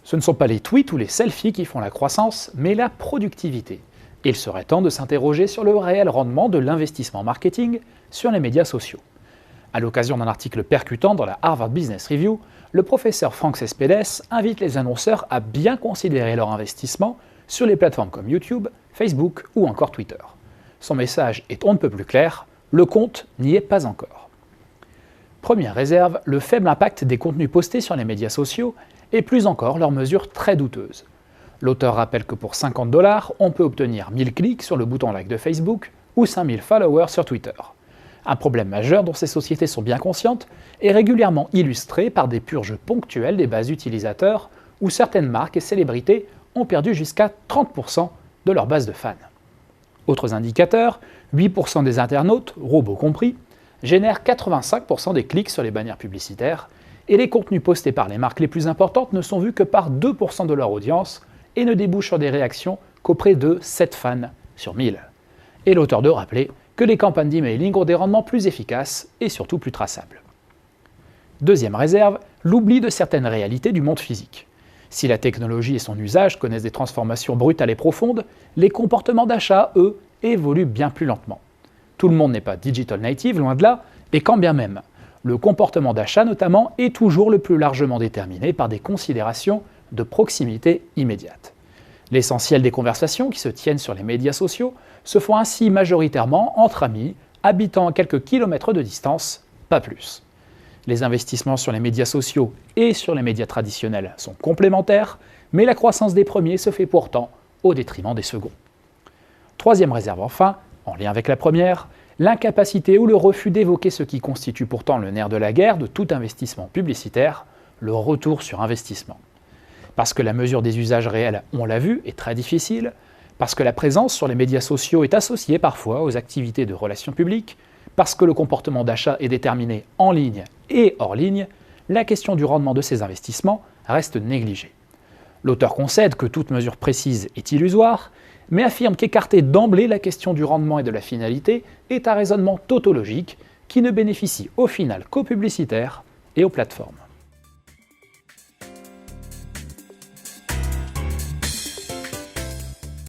Ce ne sont pas les tweets ou les selfies qui font la croissance, mais la productivité. Il serait temps de s'interroger sur le réel rendement de l'investissement marketing sur les médias sociaux. À l'occasion d'un article percutant dans la Harvard Business Review, le professeur Frank Cespedes invite les annonceurs à bien considérer leur investissement sur les plateformes comme YouTube, Facebook ou encore Twitter. Son message est on ne peut plus clair, le compte n'y est pas encore. Première réserve, le faible impact des contenus postés sur les médias sociaux et plus encore leurs mesures très douteuses. L'auteur rappelle que pour 50 $, on peut obtenir 1000 clics sur le bouton like de Facebook ou 5000 followers sur Twitter. Un problème majeur dont ces sociétés sont bien conscientes est régulièrement illustré par des purges ponctuelles des bases utilisateurs où certaines marques et célébrités ont perdu jusqu'à 30% de leur base de fans. Autres indicateurs, 8% des internautes, robots compris, génèrent 85% des clics sur les bannières publicitaires et les contenus postés par les marques les plus importantes ne sont vus que par 2% de leur audience et ne débouchent sur des réactions qu'auprès de 7 fans sur 1000. Et l'auteur de rappeler que les campagnes d'emailing ont des rendements plus efficaces et surtout plus traçables. Deuxième réserve, l'oubli de certaines réalités du monde physique. Si la technologie et son usage connaissent des transformations brutales et profondes, les comportements d'achat, eux, évoluent bien plus lentement. Tout le monde n'est pas digital native, loin de là, et quand bien même. Le comportement d'achat notamment est toujours le plus largement déterminé par des considérations de proximité immédiate. L'essentiel des conversations qui se tiennent sur les médias sociaux se font ainsi majoritairement entre amis, habitant à quelques kilomètres de distance, pas plus. Les investissements sur les médias sociaux et sur les médias traditionnels sont complémentaires, mais la croissance des premiers se fait pourtant au détriment des seconds. Troisième réserve enfin, en lien avec la première, l'incapacité ou le refus d'évoquer ce qui constitue pourtant le nerf de la guerre de tout investissement publicitaire, le retour sur investissement. Parce que la mesure des usages réels, on l'a vu, est très difficile, parce que la présence sur les médias sociaux est associée parfois aux activités de relations publiques, parce que le comportement d'achat est déterminé en ligne et hors ligne, la question du rendement de ces investissements reste négligée. L'auteur concède que toute mesure précise est illusoire, mais affirme qu'écarter d'emblée la question du rendement et de la finalité est un raisonnement tautologique qui ne bénéficie au final qu'aux publicitaires et aux plateformes.